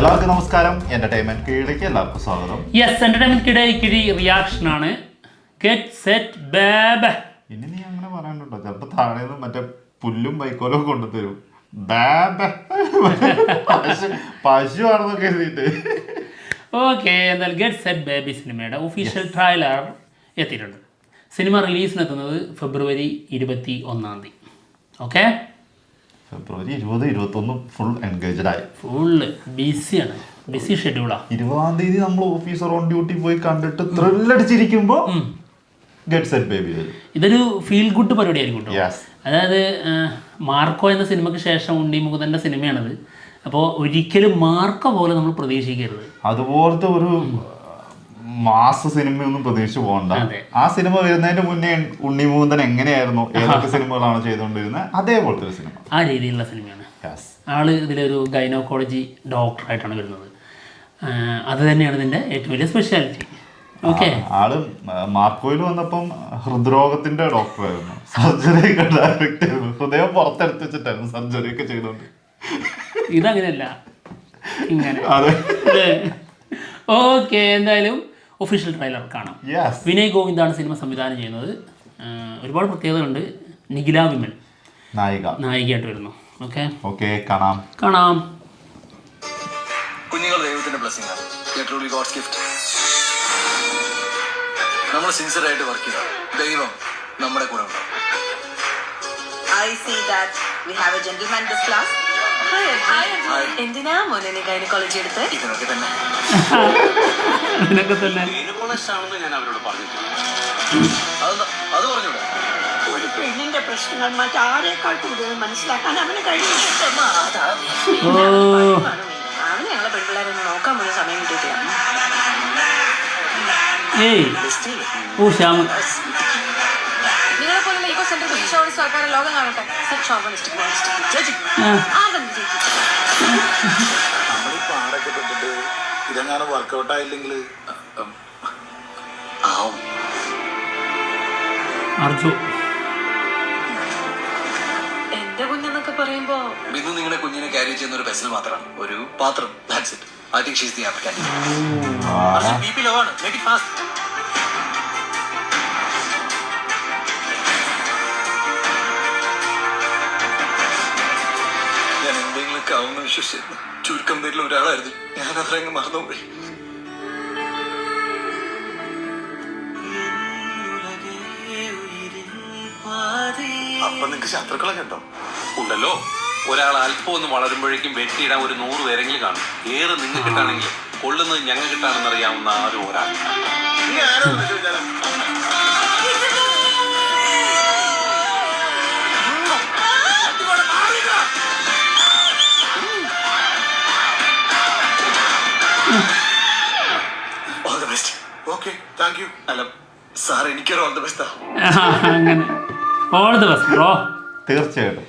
എല്ലാവർക്കും നമസ്കാരം. എന്റർടൈൻമെന്റ് കീഴിലേക്ക് എല്ലാവർക്കും സ്വാഗതം. യെസ്, എന്റർടൈൻമെന്റ് കിഴി റിയാക്ഷൻ ആണ്. Get set babe. ഇനി നീ അങ്ങനെ പറയാനുണ്ടോ? ചിലപ്പോ താഴെ മറ്റേ പുല്ലും വൈക്കോലും കൊണ്ടുതരും. ബേബ് പശു ആണെന്നൊക്കെ എഴുതിയിട്ട്. ഓക്കെ, എന്നാൽ ഗെറ്റ് സെറ്റ് ബേബി സിനിമയുടെ ഒഫീഷ്യൽ ട്രailer എത്തിയിട്ടുണ്ട്. സിനിമ റിലീസിനെത്തുന്നത് ഫെബ്രുവരി 21. ഓക്കെ, ഫെബ്രുവരി 20-21 ഫുൾ എൻഗേജ്ഡ് ആയി. ഫുള്ള് ബിസിയാണ്, ബിസി ഷെഡ്യൂളാണ്. 20-ാം തീയതി നമ്മൾ ഓഫീസർ ഓൺ ഡ്യൂട്ടി പോയി കണ്ടിട്ട് ത്രില്ലടിച്ചിരിക്കുമ്പോ ഗെറ്റ് സെറ്റ് ബേബി. ഇതൊരു ഫീൽ ഗുഡ് പരിപാടി ആയിരിക്കും കേട്ടോ. അതായത് മാർക്കോ എന്ന സിനിമയ്ക്ക് ശേഷം ഉണ്ണി മുകുന്ദൻ്റെ സിനിമയാണത്. അപ്പോൾ ഒരിക്കലും മാർക്കോ പോലെ നമ്മൾ പ്രതീക്ഷിക്കരുത്. അതുപോലത്തെ ഒരു മാസ സിനിമയൊന്നും പ്രതീക്ഷിച്ചു പോകണ്ട. ആ സിനിമ വരുന്നതിന്റെ മുന്നേ ഉണ്ണി മുകുന്ദൻ എങ്ങനെയായിരുന്നു, ഏതൊക്കെ സിനിമകളാണ് ചെയ്തുകൊണ്ടിരുന്നത്, അതേപോലത്തെ ഒരു സിനിമ, ആ രീതിയിലുള്ള സിനിമയാണ്. ആള് ഇതിലൊരു ഗൈനോക്കോളജി ഡോക്ടറായിട്ടാണ് വരുന്നത്. അത് തന്നെയാണ് ഇതിന്റെ ഏറ്റവും വലിയ സ്പെഷ്യാലിറ്റി. ഓക്കെ, ആള് മാർക്കോയിൽ വന്നപ്പം ഹൃദ്രോഗത്തിന്റെ ഡോക്ടറായിരുന്നു. സർജറി ഒക്കെ ഡയറക്റ്റ് ആയിരുന്നു. ഹൃദയം പുറത്തെടുത്ത് വെച്ചിട്ടായിരുന്നു സർജറി ഒക്കെ ചെയ്തോണ്ട്. ഇതങ്ങനെയല്ല, ഇങ്ങനെ. ഓക്കെ, എന്തായാലും ഒഫീഷ്യൽ ട്രailer കാണാം. വിനയ് ഗോവിന്ദാണ് സിനിമ സംവിധാനം ചെയ്യുന്നത്. ഒരുപാട് പ്രത്യേകതകളുണ്ട്. നിഖില വിമൽ നായികയായിട്ട് വരുന്നു. ഓക്കെ, കാണാം. കുഞ്ഞുങ്ങൾ ദൈവത്തിന്റെ ബ്ലെസ്സിംഗ് ആണ്. Truly God's gift. നമ്മൾ സിൻസിയർ ആയിട്ട് വർക്ക് ചെയ്യണം. ദൈവം നമ്മുടെ കൂടെ ഉണ്ടാവും. I see that we have a gentleman this class. എന്തിനാ മോനെ ഗൈനക്കോളജി എടുത്ത്? ഇതിനൊക്കെ തന്നെ ഗൈനക്കോളജിസ്റ്റാണെന്ന് ഞാൻ അവരോട് പറഞ്ഞിട്ടുണ്ട്. അത് പറഞ്ഞൂടെ? ഒരു പെണ്ണിന്റെ പ്രശ്നങ്ങൾ മറ്റാരേക്കാൾ കൂടുതൽ മനസ്സിലാക്കാൻ അവന് കഴിയും. അവന് ഞങ്ങളെ പെൺപിള്ളേരൊന്നും നോക്കാൻ പോലും സമയം കിട്ടിയിട്ടില്ല. നിങ്ങളെ പോലുള്ള ഈഗോ സെന്റർ ഈശോണിസ്റ്റ് ആൾക്കാരെ ലോകം കാണട്ടെ. പാടൊക്കെ തൊട്ടിട്ട് ഇതെങ്ങാനും വർക്കൗട്ട് ആയില്ലെങ്കിൽ ആവും. എന്റെ കുഞ്ഞെന്നൊക്കെ പറയുമ്പോ ബിന്ദു നിങ്ങളുടെ കുഞ്ഞിനെ ക്യാരി ചെയ്യുന്ന ഒരു വെസൽ മാത്രമാണ്, ഒരു പാത്രം. That's it. I think she's the applicant. BP low ആണ്. Make it fast. ഞാൻ എന്തെങ്കിലുമൊക്കെ ആവുമെന്ന് വിശ്വസിച്ചിരുന്നു. ചുരുക്കം പേരിൽ ഒരാളായിരുന്നു ഞാൻ. അത്രയങ്ങ് മറന്നുപോയി. അപ്പൊ നിങ്ങക്ക് ശത്രുക്കളൊക്കെ ഉണ്ടോ? ഉണ്ടല്ലോ. ഒരാൾ അല്പം ഒന്ന് വളരുമ്പോഴേക്കും വെട്ടിയിടാൻ ഒരു 100 പേരെങ്കിലും കാണും. ഏറെ നിങ്ങൾക്ക് കിട്ടാണെങ്കിൽ കൊള്ളുന്നത് ഞങ്ങൾ കിട്ടാണെന്ന് അറിയാവുന്ന ആരും ഒരാൾ. All the best. Okay, thank you. അല്ല സാർ, എനിക്കൊരു ഓൾ ദി ബെസ്റ്റ്. അങ്ങനെ ഓൾ ദി ബെസ്റ്റ് ബ്രോ. തീർച്ചയായിട്ടും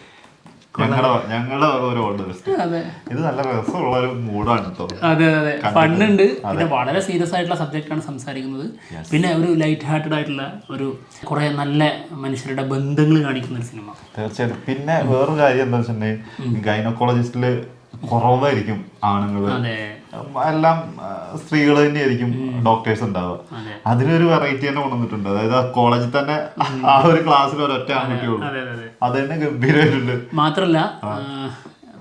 ഞങ്ങളുടെ ഒരു ഓൾഡ് ബെസ്റ്റ്. ഇത് നല്ല രസമുള്ള ഒരു മൂഡാണ് കേട്ടോ. അതെ, ഫണ്ണുണ്ട്. പിന്നെ വളരെ സീരിയസ് ആയിട്ടുള്ള സബ്ജക്റ്റാണ് സംസാരിക്കുന്നത്. പിന്നെ ഒരു ലൈറ്റ് ഹാർട്ടഡ് ആയിട്ടുള്ള ഒരു കുറെ നല്ല മനുഷ്യരുടെ ബന്ധങ്ങൾ കാണിക്കുന്ന ഒരു സിനിമ. തീർച്ചയായിട്ടും. പിന്നെ വേറൊരു കാര്യം എന്താ വെച്ചിട്ടുണ്ടെങ്കിൽ ഗൈനക്കോളജിസ്റ്റില് കുറവായിരിക്കും ആണുങ്ങള്, എല്ലാം സ്ത്രീകൾ തന്നെയായിരിക്കും ഡോക്ടേഴ്സ് ഉണ്ടാവുക. അതിനൊരു വെറൈറ്റി തന്നെ കൊണ്ടുവന്നിട്ടുണ്ട്. അതായത് ആ കോളേജിൽ തന്നെ ആ ഒരു ക്ലാസ്സിൽ ഒരൊറ്റ ആൺകുട്ടിയുള്ളൂ. അത് തന്നെ ഗംഭീരമായിട്ടുണ്ട്. മാത്രല്ല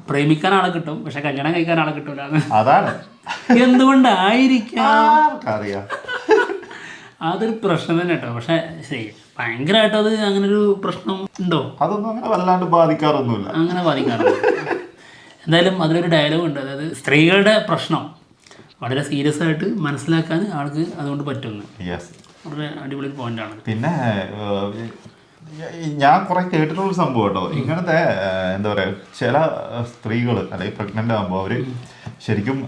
പ്രേമിക്കാൻ ആളെ കിട്ടും, പക്ഷെ കല്യാണം കഴിക്കാൻ ആളെ കിട്ടൂല. അതാണ് എന്തുകൊണ്ടായിരിക്കാം അറിയാം. അതൊരു പ്രശ്നം തന്നെ കേട്ടോ. പക്ഷെ ഭയങ്കരമായിട്ട് അത് അങ്ങനെ ഒരു പ്രശ്നം ഉണ്ടോ? അതൊന്നും അങ്ങനെ വല്ലാണ്ട് ബാധിക്കാറൊന്നുമില്ല. അങ്ങനെ ബാധിക്കാറില്ല. എന്തായാലും അതിലൊരു ഡയലോഗ് ഉണ്ട്. അതായത് സ്ത്രീകളുടെ പ്രശ്നം വളരെ സീരിയസ് ആയിട്ട് മനസ്സിലാക്കാൻ ആൾക്ക് അതുകൊണ്ട് പറ്റുന്നു. വളരെ അടിപൊളി പോയിന്റാണ്. പിന്നെ ഞാൻ കുറെ കേട്ടിട്ടുള്ള സംഭവം കേട്ടോ. ഇങ്ങനത്തെ എന്താ പറയാ, ചില സ്ത്രീകൾ അല്ലെങ്കിൽ പ്രഗ്നന്റ് ആകുമ്പോൾ അവര് ശരിക്കും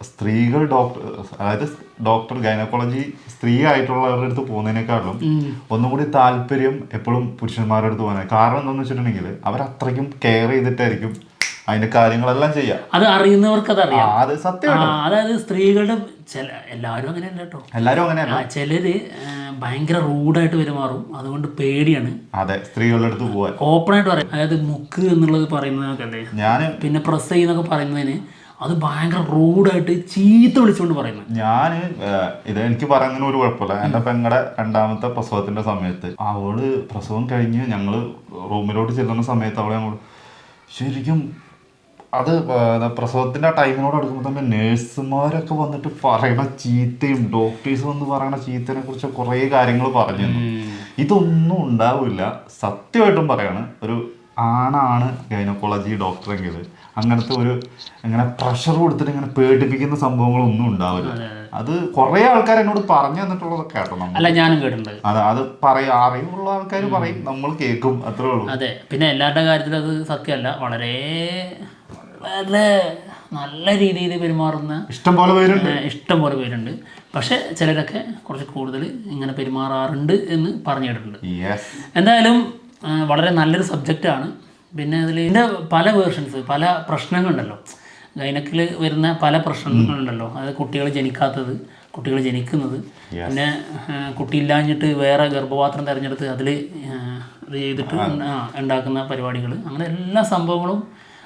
സ്ത്രീകൾ അതായത് ഡോക്ടർ ഗൈനക്കോളജി സ്ത്രീ ആയിട്ടുള്ളവരുടെ അടുത്ത് പോകുന്നതിനേക്കാളും ഒന്നും കൂടി താല്പര്യം എപ്പോഴും പുരുഷന്മാരുടെ അടുത്ത് പോകുന്നത്. കാരണം എന്താണെന്ന് വെച്ചിട്ടുണ്ടെങ്കിൽ അവർ അത്രയ്ക്കും കെയർ ചെയ്തിട്ടായിരിക്കും അതിന്റെ കാര്യങ്ങളെല്ലാം ചെയ്യാം. അത് അറിയുന്നവർക്ക് അതറിയാം. അത് സത്യമാണ്. അതായത് സ്ത്രീകളുടെ എല്ലാവരും അങ്ങനെയല്ല കേട്ടോ. എല്ലാവരും അങ്ങനെയല്ല. ചിലര് ഭയങ്കര റൂഡായിട്ട് പെരുമാറും. അതുകൊണ്ട് പേടിയാണ് അതെ സ്ത്രീകളുടെ അടുത്ത് പോവാൻ. ഓപ്പൺ ആയിട്ട് പറയാം. അതായത് മുക്ക് എന്നുള്ളത് പറയുന്നതൊക്കെ അല്ലേ, പിന്നെ പ്രസ് ചെയ്യുന്നൊക്കെ പറയുന്നതിന് അത് ഭയങ്കര റൂഡായിട്ട് ചീത്ത വിളിച്ചുകൊണ്ട് പറയുന്നത്. ഞാൻ ഇത് എനിക്ക് പറയുന്നതിന് ഒരു കുഴപ്പമില്ല. എൻ്റെ പെങ്ങളുടെ 2ാമത്തെ പ്രസവത്തിന്റെ സമയത്ത് അവള് പ്രസവം കഴിഞ്ഞ് ഞങ്ങള് റൂമിലോട്ട് ചെല്ലുന്ന സമയത്ത് അവളെ അങ്ങോട്ട് ശരിക്കും അത് പ്രസവത്തിന്റെ ആ ടൈമിനോട് അടുക്കുമ്പോൾ തന്നെ നേഴ്സുമാരൊക്കെ വന്നിട്ട് പറയണ ചീത്തയും ഡോക്ടേഴ്സ് വന്ന് പറയണ ചീത്തനെ കുറിച്ച് കുറേ കാര്യങ്ങൾ പറഞ്ഞു. ഇതൊന്നും ഉണ്ടാവില്ല. സത്യമായിട്ടും പറയാണ്, ഒരു ആണാണ് ഗൈനക്കോളജി ഡോക്ടറെങ്കിൽ അങ്ങനത്തെ ഒരു ഇങ്ങനെ പ്രഷർ കൊടുത്തിട്ട് ഇങ്ങനെ പേടിപ്പിക്കുന്ന സംഭവങ്ങളൊന്നും ഉണ്ടാവില്ല. അത് കുറെ ആൾക്കാർ എന്നോട് പറഞ്ഞു തന്നിട്ടുള്ളതൊക്കെ കേട്ടോ. അല്ല, ഞാനും കേട്ടിട്ടുണ്ട്. അത് അറിവുള്ള ആൾക്കാർ പറയും, നമ്മൾ കേൾക്കും, അത്രേ ഉള്ളൂ. അതെ, പിന്നെ എല്ലാവരുടെ കാര്യത്തിൽ അത് സത്യമല്ല. വളരെ വളരെ നല്ല രീതിയിൽ പെരുമാറുന്ന ഇഷ്ടം പോലെ പേരുണ്ട്. പക്ഷെ ചിലരൊക്കെ കുറച്ച് കൂടുതൽ ഇങ്ങനെ പെരുമാറാറുണ്ട് എന്ന് പറഞ്ഞു കേട്ടിട്ടുണ്ട്. എന്തായാലും വളരെ നല്ലൊരു സബ്ജക്റ്റാണ്. പിന്നെ അതിൽ ഇതിൻ്റെ പല വേർഷൻസ്, പല പ്രശ്നങ്ങളുണ്ടല്ലോ, ഗൈനക്കിൽ വരുന്ന പല പ്രശ്നങ്ങളുണ്ടല്ലോ. അതായത് കുട്ടികൾ ജനിക്കാത്തത്, കുട്ടികൾ ജനിക്കുന്നത്, പിന്നെ കുട്ടിയില്ലാഞ്ഞിട്ട് വേറെ ഗർഭപാത്രം തിരഞ്ഞെടുത്ത് അതിൽ ചെയ്തിട്ട് ഉണ്ടാക്കുന്ന പരിപാടികൾ, അങ്ങനെ എല്ലാ സംഭവങ്ങളും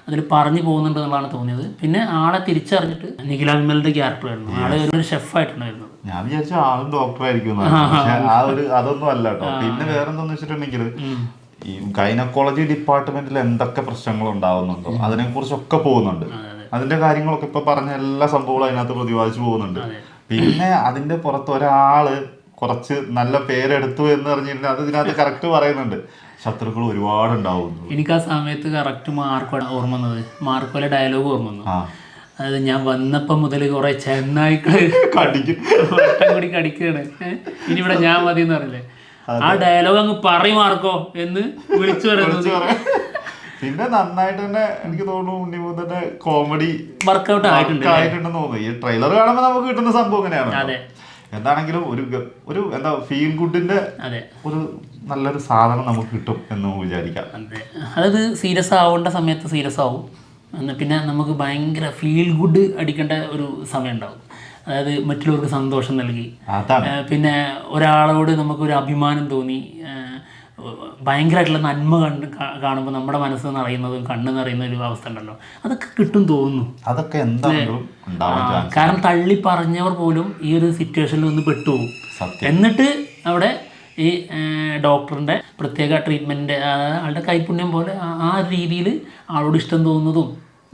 അതിൽ പറഞ്ഞു പോകുന്നുണ്ട് എന്നുള്ളതാണ് തോന്നിയത്. പിന്നെ ആളെ തിരിച്ചറിഞ്ഞിട്ട് നിഖില വിമലിന്റെ ക്യാരക്ടർ ആയിരുന്നു. ആള് ഒരു ഷെഫായിട്ടാണ് വരുന്നത്. ഞാൻ വിചാരിച്ചു ആളും ഡോക്ടറായിരിക്കും. അതൊന്നും അല്ല കേട്ടോ. പിന്നെ വേറെന്താന്ന് വെച്ചിട്ടുണ്ടെങ്കിൽ ഈ ഗൈനക്കോളജി ഡിപ്പാർട്ട്മെന്റിൽ എന്തൊക്കെ പ്രശ്നങ്ങൾ ഉണ്ടാവുന്നുണ്ടോ അതിനെ കുറിച്ചൊക്കെ പോകുന്നുണ്ട്. അതിന്റെ കാര്യങ്ങളൊക്കെ ഇപ്പൊ പറഞ്ഞ എല്ലാ സംഭവങ്ങളും അതിനകത്ത് പ്രതിപാദിച്ചു പോകുന്നുണ്ട്. പിന്നെ അതിന്റെ പുറത്ത് ഒരാള് കുറച്ച് നല്ല പേരെടുത്തു എന്ന് പറഞ്ഞിട്ടുണ്ടെങ്കിൽ അത് ഇതിനകത്ത് കറക്റ്റ് പറയുന്നുണ്ട്. ശത്രുക്കൾ ഒരുപാട് ഉണ്ടാവും. എനിക്ക് ആ സമയത്ത് കറക്റ്റ് ഓർമ്മ വന്നത്, മാർക്കോലെ ഡയലോഗ് ഓർമ്മ വന്നു. അതായത് ഞാൻ വന്നപ്പം മുതൽ കുറെ ചെന്നായിക്കള് വട്ടം കൂടി കടിക്കുകയാണ്, ഇനി ഇവിടെ ഞാൻ മതി എന്ന് പറഞ്ഞില്ലേ. ആ ഡയലോഗ് അങ്ങ് പറയും മാർക്കോ എന്ന് വിളിച്ചു പറയുന്നത്. പിന്നെ നന്നായിട്ട് തന്നെ എനിക്ക് തോന്നുന്നു ഉണ്ണിമൂന്നന്റെ കോമഡി വർക്കൗട്ട് ആയിട്ടുണ്ടെന്ന് തോന്നുന്നു. ഈ ട്രെയിലർ കാണുമ്പോൾ നമുക്ക് കിട്ടുന്ന സംഭവം ഇങ്ങനെയാണ്. എന്താണെങ്കിലും ഒരു എന്താ ഫീൽ ഗുഡിന്റെ ഒരു നല്ലൊരു സാധനം നമുക്ക് കിട്ടും എന്ന് വിചാരിക്കാം. അതായത് സീരിയസ് ആവേണ്ട സമയത്ത് സീരിയസ് ആവും, പിന്നെ നമുക്ക് ഭയങ്കര ഫീൽ ഗുഡ് അടിക്കേണ്ട ഒരു സമയം ഉണ്ടാവും. അതായത് മറ്റുള്ളവർക്ക് സന്തോഷം നൽകി, പിന്നെ ഒരാളോട് നമുക്കൊരു അഭിമാനം തോന്നി, ഭയങ്കരമായിട്ടുള്ള നന്മ കാണുമ്പോൾ നമ്മുടെ മനസ്സ് നിറയുന്നതും കണ്ണ് നിറയുന്ന ഒരു അവസ്ഥ ഉണ്ടല്ലോ, അതൊക്കെ കിട്ടും തോന്നുന്നു. അതൊക്കെ എന്താണെങ്കിലും കാരണം തള്ളി പറഞ്ഞവർ പോലും ഈ ഒരു സിറ്റുവേഷനിൽ ഒന്ന് പെട്ടുപോകും. എന്നിട്ട് അവിടെ ഈ ഡോക്ടറിൻ്റെ പ്രത്യേക ട്രീറ്റ്മെൻറ്റ്, ആളുടെ കൈപുണ്യം പോലെ ആ രീതിയിൽ ആളോട് ഇഷ്ടം തോന്നുന്നതും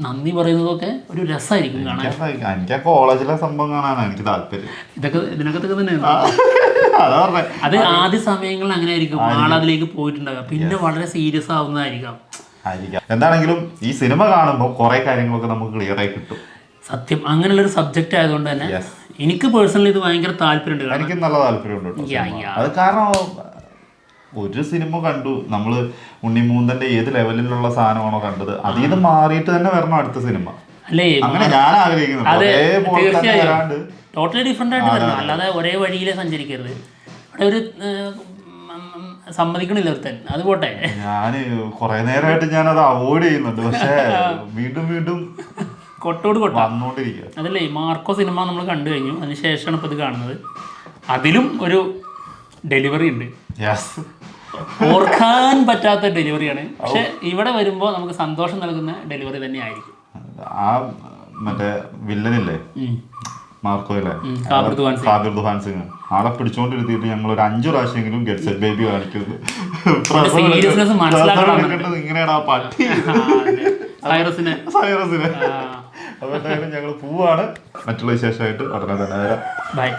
നന്ദി പറയുന്നതൊക്കെ ഒരു രസമായിരിക്കും കാണാൻ. എനിക്ക് കോളേജിലെ സംഭവം കാണാനാണ് എനിക്ക് താല്പര്യം. ഇതിനകത്തൊക്കെ തന്നെയാണ്. അത് ആദ്യ സമയങ്ങളിൽ അങ്ങനെ ആയിരിക്കും ആളതിലേക്ക് പോയിട്ടുണ്ടാകുക, പിന്നെ വളരെ സീരിയസ് ആവുന്നതായിരിക്കാം. എന്താണെങ്കിലും ഈ സിനിമ കാണുമ്പോൾ കുറെ കാര്യങ്ങളൊക്കെ നമുക്ക് ക്ലിയർ ആയി കിട്ടും. സത്യം, അങ്ങനെയുള്ളൊരു സബ്ജക്റ്റ് ആയതുകൊണ്ട് തന്നെ എനിക്ക് പേഴ്സണലി ഇത് ഭയങ്കര താല്പര്യമുണ്ട്. എനിക്ക് നല്ല താല്പര്യമുണ്ട്. അത് കാരണം ഒരു സിനിമ കണ്ടു നമ്മള്, ഉണ്ണിമൂന്തന്റെ ഏത് ലെവലിലുള്ള സാധനമാണോ കണ്ടത് അതിൽ നിന്ന് മാറിയിട്ട് തന്നെ വരണം അടുത്ത സിനിമ. അല്ലേ, അങ്ങനെ ഞാൻ ആഗ്രഹിക്കുന്നു. ടോട്ടലി ഡിഫറെന്റ് ആയിട്ട് വരണം, അല്ലാതെ ഒരേ വഴിയിലെ സഞ്ചരിക്കരുത്. അവിടെ ഒരു സമ്മതിക്കണില്ല ഒരുത്തൻ, അത് പോട്ടെ. ഞാന് കുറെ നേരമായിട്ട് ഞാൻ അത് അവോയ്ഡ് ചെയ്യുന്നുണ്ട്, പക്ഷെ വീണ്ടും കൊട്ടോട് കൊട്ട വന്നോണ്ടിരിക്കുക. അതല്ലേ, മാർക്കോ സിനിമ നമ്മൾ കണ്ടു കഴിഞ്ഞു, അതിന് ശേഷമാണ് ഇപ്പോൾ ഇത് കാണുന്നത്. അതിലും ഒരു ഡെലിവറി ഉണ്ട്, ഓർക്കാൻ പറ്റാത്ത ഡെലിവറിയാണ്. പക്ഷെ ഇവിടെ വരുമ്പോൾ നമുക്ക് സന്തോഷം നൽകുന്ന ഡെലിവറി തന്നെ ആയിരിക്കും. ആ മറ്റേ വില്ലനില്ലേ മാർക്കോയിലെ കാബിർ ദുഹാൻ സിംഗ്, ആളെ പിടിച്ചോണ്ടിരുത്തിയിട്ട് ഞങ്ങൾ ഒരു 5 പ്രാവശ്യമെങ്കിലും ഗെറ്റ് സെറ്റ് ബേബി കാണിക്കുന്നത്. ഇങ്ങനെയാണ് ആ പട്ടി സൈറസിനെ. അപ്പോൾ എന്തായാലും ഞങ്ങൾ പോവാണ്. മറ്റുള്ള വിശേഷമായിട്ട് ഉടനെ തന്നെ വരാം. ബൈ.